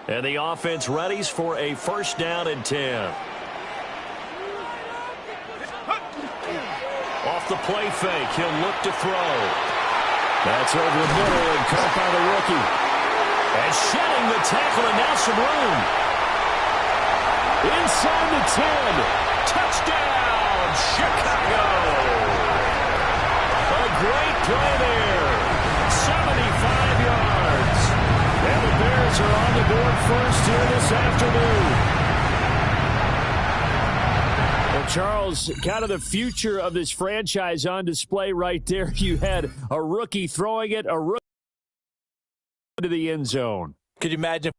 And the offense readies for a first down and 10. Off the play fake, he'll look to throw. That's over the middle and caught by the rookie. And shedding the tackle and now some room. Inside the 10. Touchdown, Chicago. A great play there. 75 yards. And the Bears are on the board first here this afternoon. Well, Charles, kind of the future of this franchise on display right there. You had a rookie throwing it, a rookie to the end zone. Could you imagine?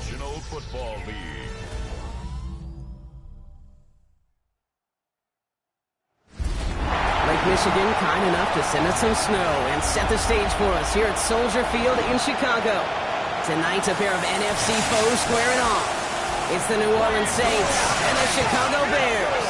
National Football League. Lake Michigan kind enough to send us some snow and set the stage for us here at Soldier Field in Chicago. Tonight, a pair of NFC foes squaring off. It's the New Orleans Saints and the Chicago Bears.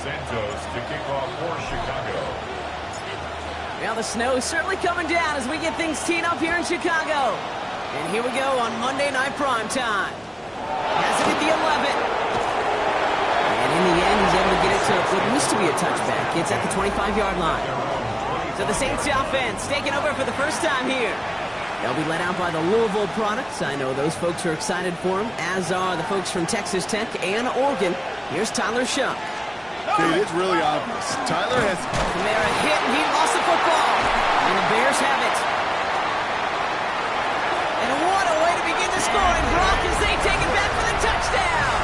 Santos to kick off for Chicago. Well, the snow is certainly coming down as we get things teed up here in Chicago. And here we go on Monday Night Prime Time. Has it at the 11. And in the end, he's able to get it to what used to be a touchback. It's at the 25-yard line. So the Saints offense taking over for the first time here. They'll be led out by the Louisville products. I know those folks are excited for him, as are the folks from Texas Tech and Oregon. Here's Tyler Shuck. Dude, it's really obvious. Tyler has... Kamara hit, and he lost the football. And the Bears have it. And what a way to begin the scoring, Brock, as they take it back for the touchdown.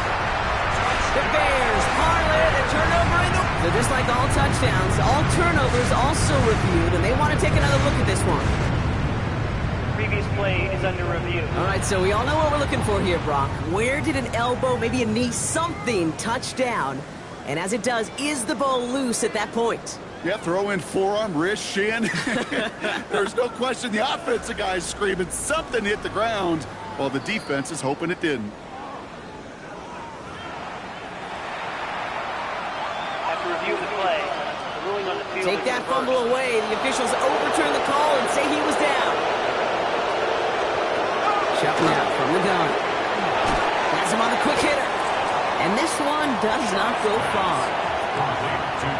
The Bears parlay the turnover into... So just like all touchdowns, all turnovers also reviewed, and they want to take another look at this one. Previous play is under review. All right, so we all know what we're looking for here, Brock. Where did an elbow, maybe a knee, something touch down? And as it does, is the ball loose at that point? Yeah, throw in forearm, wrist, shin. There's no question the offensive guy's screaming something hit the ground while the defense is hoping it didn't. After review of the play, the ruling on the field... Take that fumble away. The officials overturn the call and say he was down. Shuck now from the gun. Has him on the quick hitter. And this one does not go far.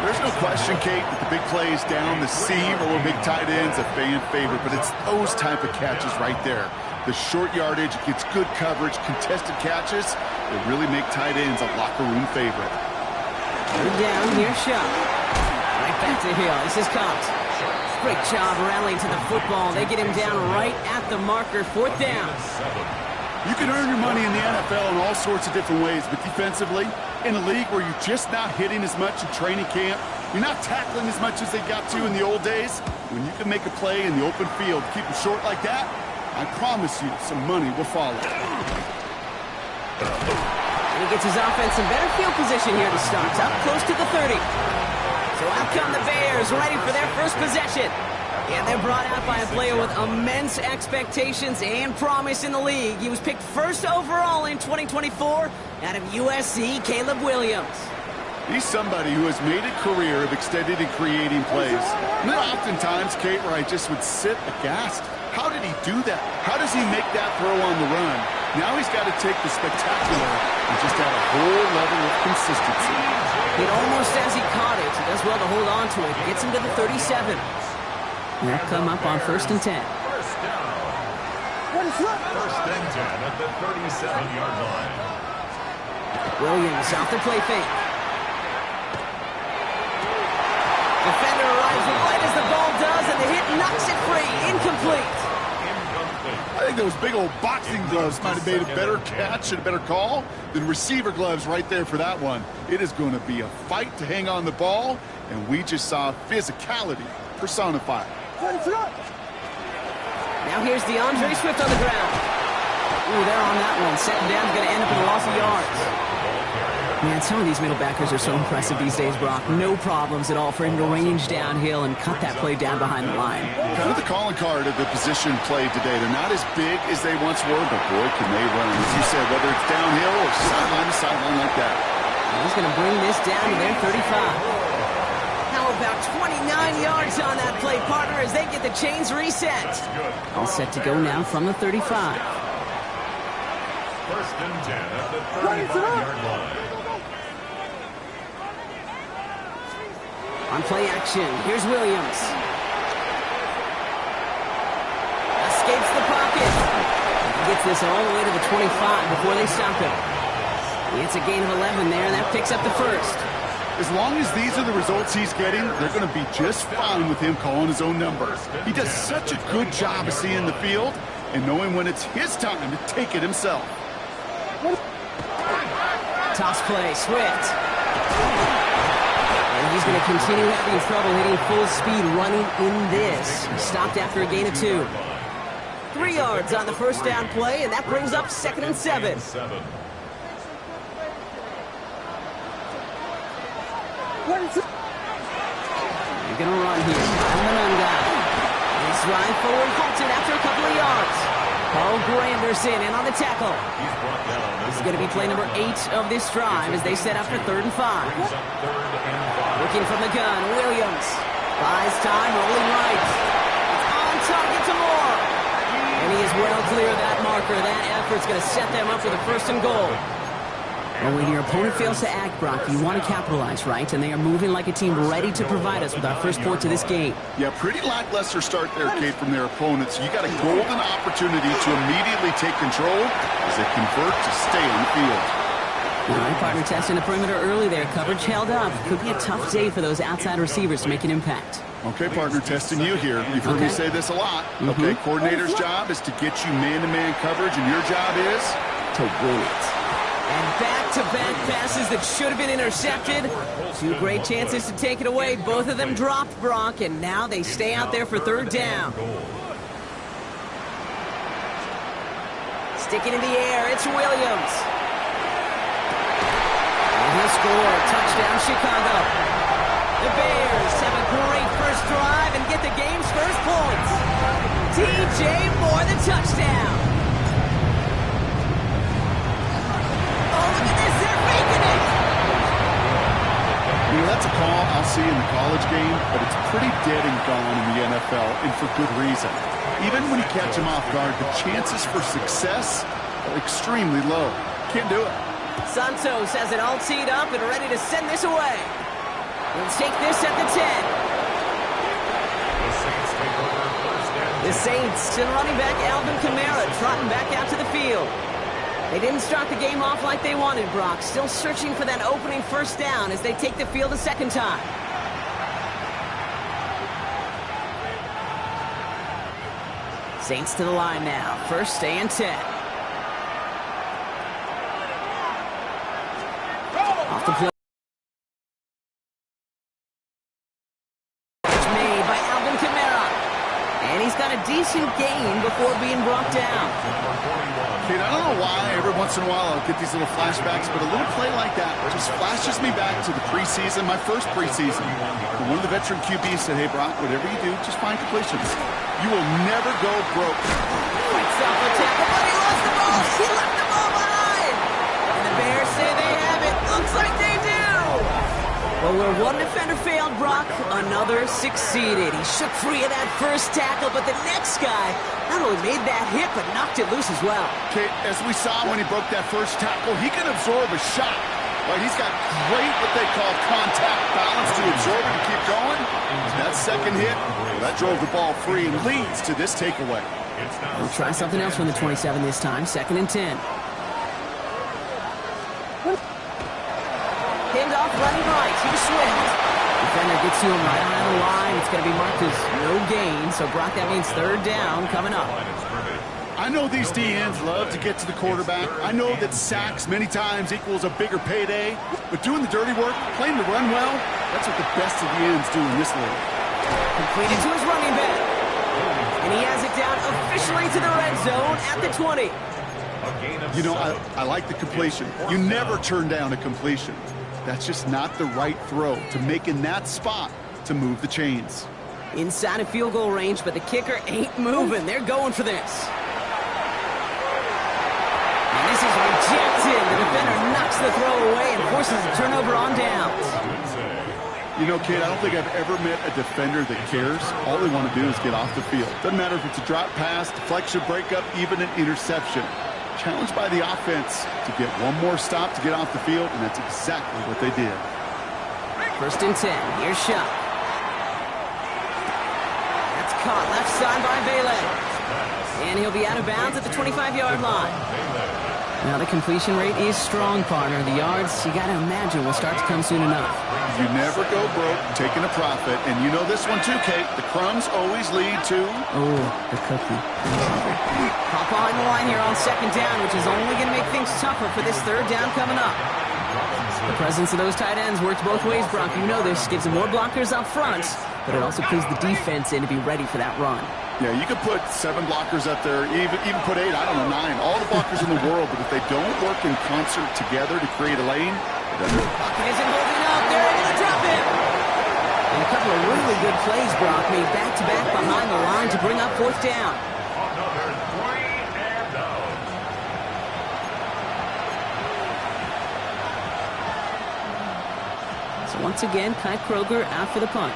There's no question, Kate, that the big plays down the seam or big tight ends a fan favorite, but it's those type of catches right there. The short yardage, gets good coverage, contested catches, they really make tight ends a locker room favorite. Third down, here's Shuck. Right back to Hill. This is caught. Great job rallying to the football. They get him down right at the marker. Fourth down. You can earn your money in the NFL in all sorts of different ways, but defensively, in a league where you're just not hitting as much in training camp, you're not tackling as much as they got to in the old days, when you can make a play in the open field, keep them short like that, I promise you some money will follow. And he gets his offense in better field position here to start, up close to the 30. So out come the Bears, ready for their first possession. And they're brought out by a player with immense expectations and promise in the league. He was picked first overall in 2024 out of USC, Caleb Williams. He's somebody who has made a career of extended and creating plays. And there are oftentimes, Kate, where I just would sit aghast. How did he do that? How does he make that throw on the run? Now he's got to take the spectacular and just add a whole level of consistency. It almost as he caught it. He does well to hold on to it. Gets him to the 37. They'll come up on 1st and 10. First down. First and 10 at the 37-yard line. Williams off the play fake. Defender arrives right as the ball does, and the hit knocks it free. Incomplete. I think those big old boxing gloves might have made a better catch and a better call than receiver gloves right there for that one. It is going to be a fight to hang on the ball, and we just saw physicality personified. Now here's DeAndre Swift on the ground. Ooh, they're on that one. Second down's going to end up in a loss of yards. Man, some of these middle backers are so impressive these days, Brock. No problems at all for him to range downhill and cut that play down behind the line. Kind of the calling card of the position played today. They're not as big as they once were, but boy, can they run. As you said, whether it's downhill or sideline to sideline like that. And he's going to bring this down to their 35. How about 29 yards on that play, partner, as they get the chains reset. All set to go now from the 35. First and 10 at the 35-yard line. On play action, here's Williams. Escapes gets this all the way to the 25 before they stop him. It's a gain of 11 there, and that picks up the first. As long as these are the results he's getting, they're going to be just fine with him calling his own number. He does such a good job of seeing the field and knowing when it's his time to take it himself. Toss play, Swift. And he's going to continue having trouble hitting full speed running in this. He stopped after a gain of 2. 3 yards on the first down play, and that brings up 2nd and 7. You're going to run here. I'm the run guy. He's running forward, halted after a couple of yards. Paul Granderson in on the tackle. This is going to be play number 8 of this drive as they set up for 3rd and 5. Looking from the gun, Williams. Buys time, rolling right. It's on target to Moore. And he is well clear of that marker. That effort's going to set them up for the 1st and goal. Well, when your opponent fails to act, Brock, you want to capitalize, right? And they are moving like a team ready to provide us with our first points of this game. Yeah, pretty lackluster start there, Kate, from their opponents. You got a golden opportunity to immediately take control as they convert to stay on the field. All right, partner testing the perimeter early there. Coverage held up. Could be a tough day for those outside receivers to make an impact. Okay, partner, testing you here. You've heard me say this a lot. Okay, coordinator's job is to get you man-to-man coverage, and your job is to win it. And back-to-back passes that should have been intercepted. 2 great chances to take it away. Both of them dropped, Brock, and now they stay out there for 3rd down. Sticking in the air, it's Williams. And he'll score. Touchdown, Chicago. The Bears have a great first drive and get the game's first points. TJ Moore, the touchdown. That's a call I'll see in the college game, but it's pretty dead and gone in the NFL, and for good reason. Even when you catch him off guard, the chances for success are extremely low. Can't do it. Santos has it all teed up and ready to send this away. He'll take this at the 10. The Saints and running back Alvin Kamara trotting back out to the field. They didn't start the game off like they wanted, Brock. Still searching for that opening 1st down as they take the field a 2nd time. Saints to the line now. 1st and 10. Off the play. It's made by Alvin Kamara. And he's got a decent gain before being brought down. Kate, I don't know why every once in a while I'll get these little flashbacks, but a little play like that just flashes me back to the preseason, my first preseason. And one of the veteran QBs said, hey, Brock, whatever you do, just find completions. You will never go broke. Fights off a tackle, but he lost the ball. He left the ball behind. And the Bears say they have it. Looks like they do. Well, where one defender failed, Brock, another succeeded. He shook free of that first tackle, but the next guy not only made that hit, but knocked it loose as well. Okay, as we saw when he broke that first tackle, he can absorb a shot. Right, he's got great, what they call contact balance to absorb it and keep going. That second hit, well, that drove the ball free and leads to this takeaway. We'll try something else from the 27 this time. 2nd and 10. Hand off running right. Here's Swift. Defender gets to him right around the line. It's going to be marked as no gain. So, Brock, that means 3rd down coming up. I know these DNs love to get to the quarterback. I know that sacks many times equals a bigger payday. But doing the dirty work, playing the run well, that's what the best of the ends do in this league. Completed to his running back. And he has it down officially to the red zone at the 20. You know, I like the completion. You never turn down a completion. That's just not the right throw to make in that spot to move the chains. Inside of field goal range, but the kicker ain't moving. They're going for this. And this is rejected. The defender knocks the throw away and forces a turnover on downs. You know, kid, I don't think I've ever met a defender that cares. All they want to do is get off the field. Doesn't matter if it's a drop pass, deflection, breakup, even an interception. Challenged by the offense to get one more stop to get off the field, and that's exactly what they did. 1st and 10. Here's Shuck. That's caught left side by Bailey. And he'll he'll be out of bounds at the 25-yard line. Now the completion rate is strong, partner. The yards, you got to imagine, will start to come soon enough. You never go broke taking a profit. And you know this one too, Kate. The crumbs always lead to... Oh, the cookie. Hop behind the line here on second down, which is only going to make things tougher for this third down coming up. The presence of those tight ends works both ways, Brock. You know this. Gives them more blockers up front, but it also clues the defense in to be ready for that run. Yeah, you could put 7 blockers up there, even put 8, I don't know, 9. All the blockers in the world, but if they don't work in concert together to create a lane, it doesn't. Bucket isn't holding up. They're able to drop it. And a couple of really good plays, Brock, made back-to-back behind the line to bring up fourth down. Another 3 and out. So once again, Kai Kroger out for the punt.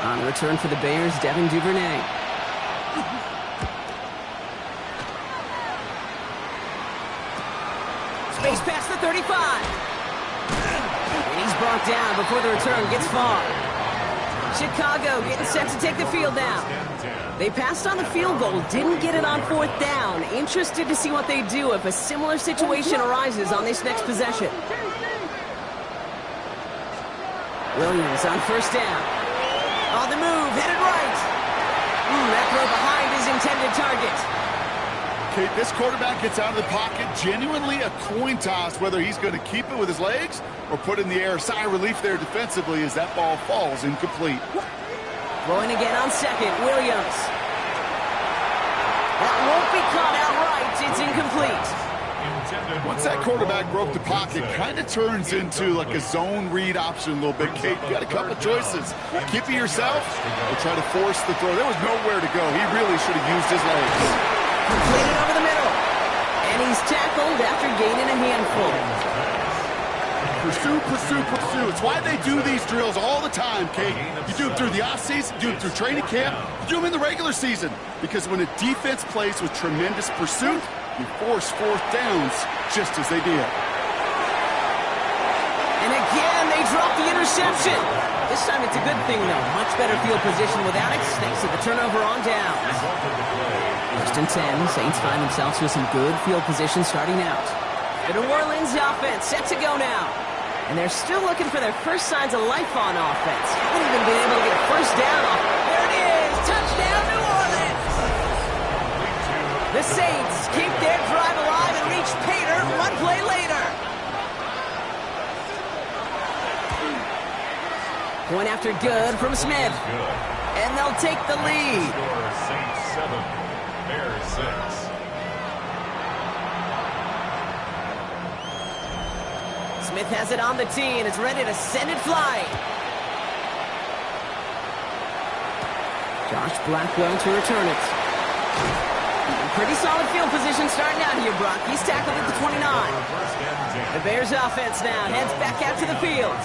On the return for the Bears, Devin Duvernay. Space past the 35. And he's brought down before the return gets far. Chicago getting set to take the field now. They passed on the field goal, didn't get it on fourth down. Interested to see what they do if a similar situation arises on this next possession. Williams on first down. On the move, headed right. That throw behind his intended target. Kate, this quarterback gets out of the pocket, genuinely a coin toss whether he's going to keep it with his legs or put it in the air. Sigh of relief there defensively as that ball falls incomplete. Throwing again on second, Williams. That won't be caught outright. It's incomplete. Once that quarterback broke the pocket, kind of turns into like a zone read option a little bit. Kate, you got a couple choices. Keep it yourself or try to force the throw. There was nowhere to go. He really should have used his legs. Completed over the middle. And he's tackled after gaining a handful. Pursue, pursue, pursue. It's why they do these drills all the time, Kate. You do them through the offseason, you do them through training camp, you do them in the regular season. Because when a defense plays with tremendous pursuit, you force fourth downs just as they did. And again, they drop the interception. This time it's a good thing, though. Much better field position without it. Thanks to the turnover on downs. First and 10, Saints find themselves with some good field position starting out. The New Orleans offense set to go now. And they're still looking for their first signs of life on offense. Haven't even been able to get a first down off. There it is! Touchdown, New Orleans! The Saints keep their drive alive and reach Pater one play later. Point after good from Smith. And they'll take the lead. Saints 7, Bears 6. Smith has it on the tee and is ready to send it flying. Josh Blackwell to return it. Pretty solid field position starting out here, Brock. He's tackled at the 29. The Bears offense now heads back out to the field.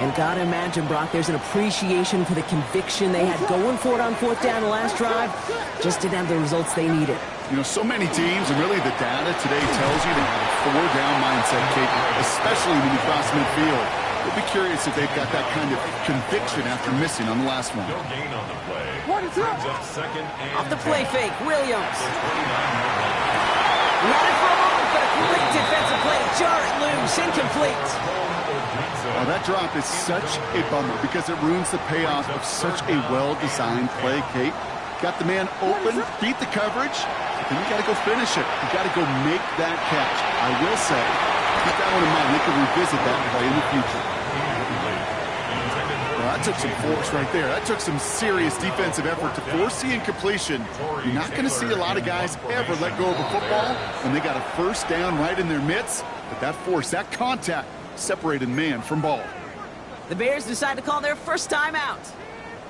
And gotta imagine, Brock, there's an appreciation for the conviction they had going for it on fourth down the last drive. Just didn't have the results they needed. You know, so many teams, and really the data today tells you to have a four-down mindset, Kate, especially when you cross midfield. We'll be curious if they've got that kind of conviction after missing on the last one. No gain on the play. Brings up second and Off the play 10. fake, Williams. The 29-yard line. Not it for a moment, but a great defensive play. Jar it loose, incomplete. Oh, that drop is such a bummer because it ruins the payoff of such a well-designed play, Kate. Got the man open, beat the coverage, then you got to go finish it. You got to go make that catch. I will say, keep that one in mind. We can revisit that play in the future. Well, that took some force right there. That took some serious defensive effort to force the incompletion. You're not going to see a lot of guys ever let go of a football when they got a first down right in their midst. But that force, that contact, separated man from ball. The Bears decide to call their first time out.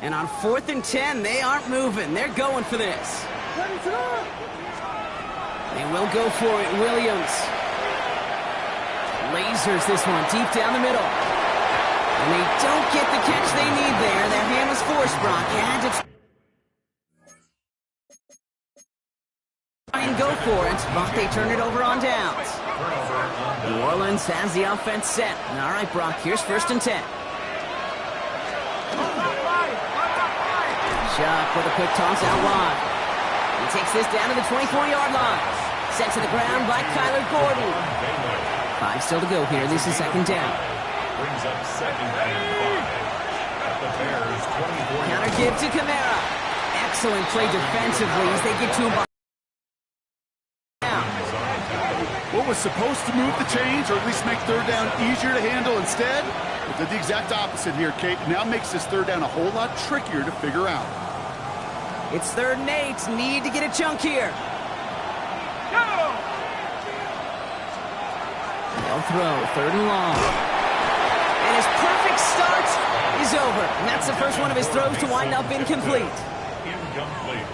And on 4th and 10, they aren't moving. They're going for this. They will go for it. Williams lasers this one deep down the middle. And they don't get the catch they need there. Their hand was forced, Brock. Had to try and go for it, but they turn it over on downs. New Orleans has the offense set. And all right, Brock, here's 1st and 10. Shot with a quick toss out wide. He takes this down to the 24-yard line. Sent to the ground by Kyler Gordon. 5 still to go here. This is second down. Brings up second and 5. At the Bears' 24. Counter give to Kamara. Excellent play defensively as they get to him. What was supposed to move the chains, or at least make third down easier to handle instead, it did the exact opposite here, Kate. Now makes this third down a whole lot trickier to figure out. It's 3rd and 8. Need to get a chunk here. They'll throw. 3rd and long. And his perfect start is over. And that's the first one of his throws to wind up incomplete.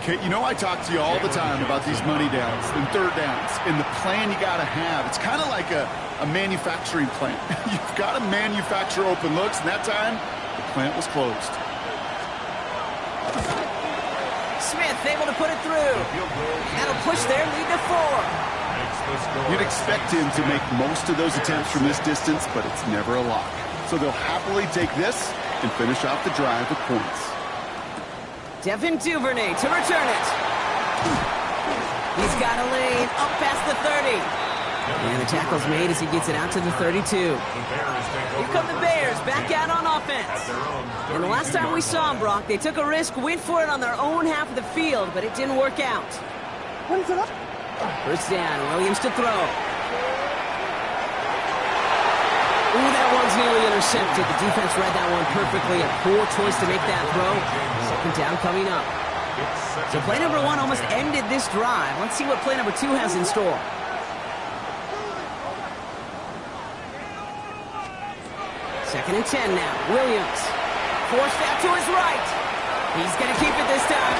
Kate, you know I talk to you all the time about these money downs and third downs and the plan you got to have. It's kind of like a manufacturing plant. You've got to manufacture open looks, and that time the plant was closed. Smith able to put it through. That'll push their lead to 4. You'd expect him to make most of those attempts from this distance, but it's never a lock. So they'll happily take this and finish off the drive with points. Devin Duvernay to return it. He's got a lane up past the 30. And the tackle's made as he gets it out to the 32. Here come the Bears back out on offense. And the last time we saw them, Brock, they took a risk, went for it on their own half of the field, but it didn't work out. First down, Williams to throw. Ooh, that one's nearly intercepted. The defense read that one perfectly. A poor choice to make that throw. Second down coming up. So play number 1 almost ended this drive. Let's see what play number 2 has in store. Second and 10 now. Williams. Forced out to his right. He's going to keep it this time.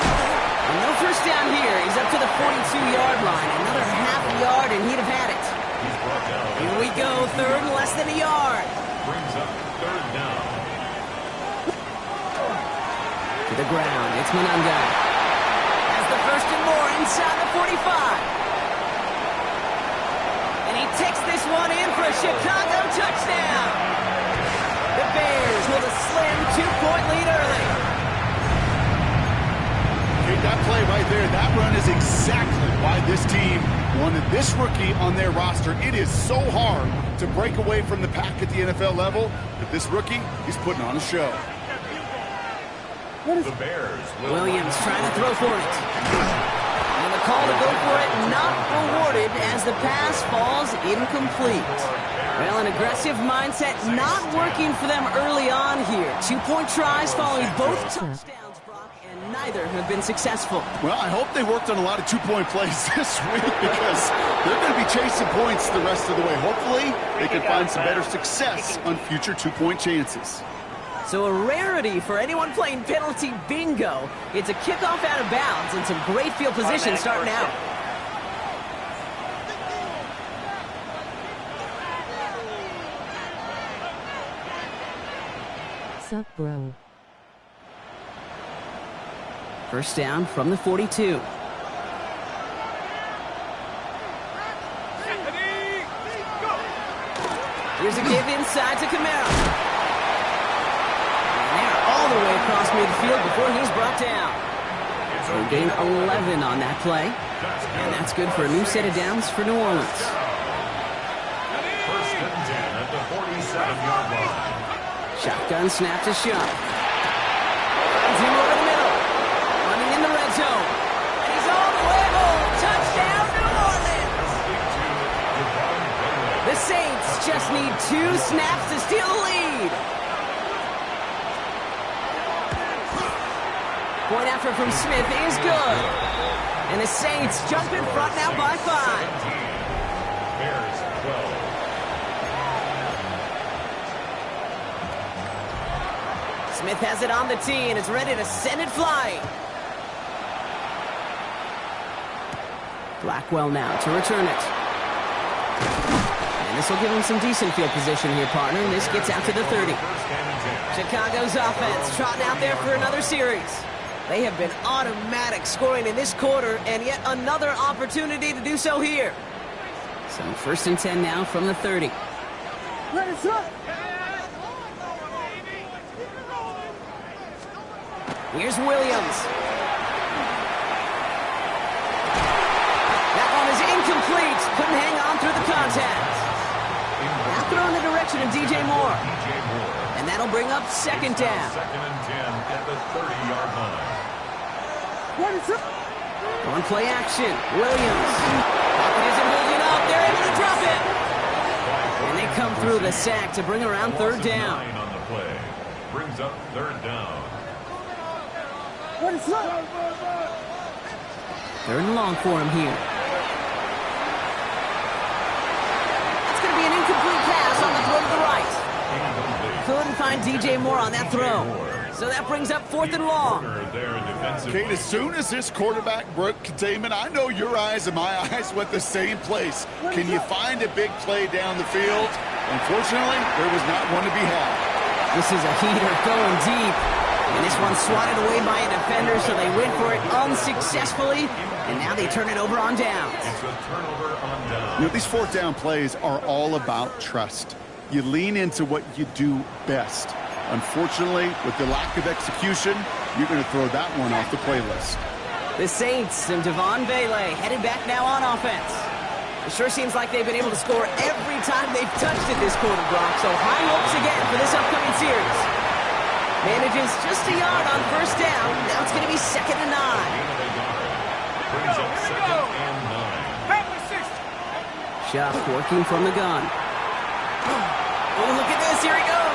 And no first down here. He's up to the 42-yard line. Another half yard, and he'd have had it. Here we go. 3rd and less than a yard. Brings up 3rd down. To the ground. It's Manunga. Has the first and more inside the 45. And he takes this one in for a Chicago touchdown. The Bears with a slim 2-point lead early. Okay, that play right there, that run is exactly why this team wanted this rookie on their roster. It is so hard to break away from the pack at the NFL level, but this rookie, he's putting on a show. The Bears. Williams trying to throw for it. And the call to go for it not rewarded as the pass falls incomplete. Well, an aggressive mindset not working for them early on here. 2-point tries following both touchdowns, Brock, and neither have been successful. Well, I hope they worked on a lot of 2-point plays this week because they're going to be chasing points the rest of the way. Hopefully, they can find some better success on future 2-point chances. So a rarity for anyone playing penalty bingo. It's a kickoff out of bounds and some great field position starting out. Sup, bro? First down from the 42. Here's a give inside to Kamara. And they're all the way across midfield before he's brought down. So gain 11 on that play. And that's good for a new set of downs for New Orleans. First and 10 at the 47-yard line. Shotgun snap to Shuck. Finds him over the middle. Running in the red zone. And he's all the way home. Touchdown, New Orleans. The Saints just need 2 snaps to steal the lead. Point after from Smith is good. And the Saints jump in front now by 5. Bears 12. Smith has it on the tee and is ready to send it flying. Blackwell now to return it. And this will give him some decent field position here, partner. And this gets out to the 30. Chicago's offense trotting out there for another series. They have been automatic scoring in this quarter, and yet another opportunity to do so here. So first and 10 now from the 30. Here's Williams. incomplete. Couldn't hang on through the contact. Now throw in the direction of DJ Moore. And that'll bring up second down. Second and 10 at the 30-yard line. On play action, Williams. Pocket isn't holding up. They're able to drop it. And they come through the sack to bring around third down. On the play. Brings up third down. Third and long for him here. That's going to be an incomplete pass on the throw to the right. Couldn't find DJ Moore on that throw. So that brings up fourth and long. Kate, as soon as this quarterback broke containment, I know your eyes and my eyes went the same place. Can you find a big play down the field? Unfortunately, there was not one to be had. This is a heater going deep. And this one swatted away by a defender, so they went for it unsuccessfully. And now they turn it over on downs. It's a turnover on downs. You know, these fourth down plays are all about trust. You lean into what you do best. Unfortunately, with the lack of execution, you're going to throw that one off the playlist. The Saints and Devon Bailey headed back now on offense. It sure seems like they've been able to score every time they've touched it this quarter, Brock. So high hopes again for this upcoming series. Manages just a yard on first down. Now it's going to be second and 9. Brings up second and 9. Shuff working from the gun. Oh, look at this. Here he goes.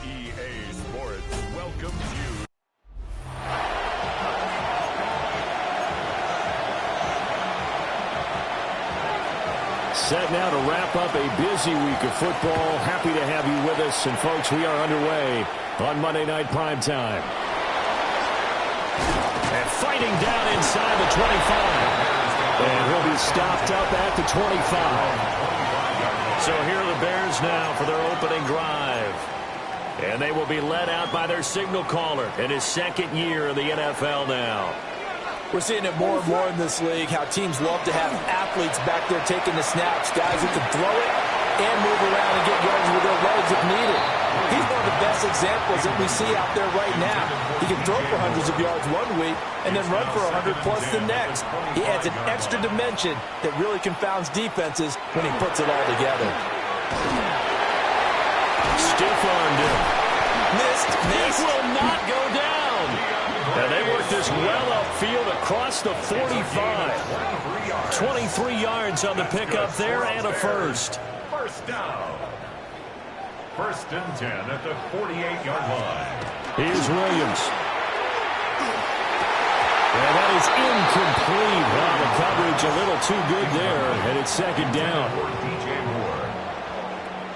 EA Sports welcomes you. Set now to wrap up a busy week of football. Happy to have you with us. And, folks, we are underway on Monday Night Primetime. And fighting down inside the 25. And he'll be stopped up at the 25. So here are the Bears now for their opening drive. And they will be led out by their signal caller in his second year in the NFL now. We're seeing it more and more in this league, how teams love to have athletes back there taking the snaps, guys who can throw it and move around and get yards with their legs if needed. He's one of the best examples that we see out there right now. He can throw for hundreds of yards one week and then run for 100-plus the next. He adds an extra dimension that really confounds defenses when he puts it all together. Stiff-armed him. Missed. This will not go down. And they work this well upfield across the 45. 23 yards on the pickup there and a first. First down. First and 10 at the 48-yard line. Here's Williams. And that is incomplete. Wow, the coverage a little too good there. And it's second down. DJ Moore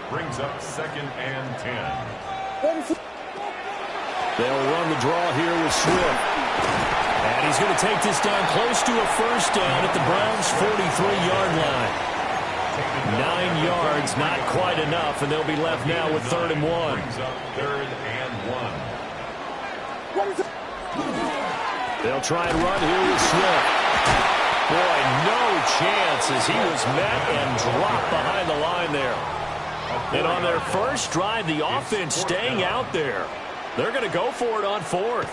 brings up second and 10. They'll run the draw here with Swift. And he's going to take this down close to a first down at the Browns' 43-yard line. 9 yards, not quite enough, and they'll be left now with third and 1. Brings up third and 1. They'll try and run here with Swift. Boy, no chance as he was met and dropped behind the line there. And on their first drive, the offense staying out there. They're going to go for it on fourth.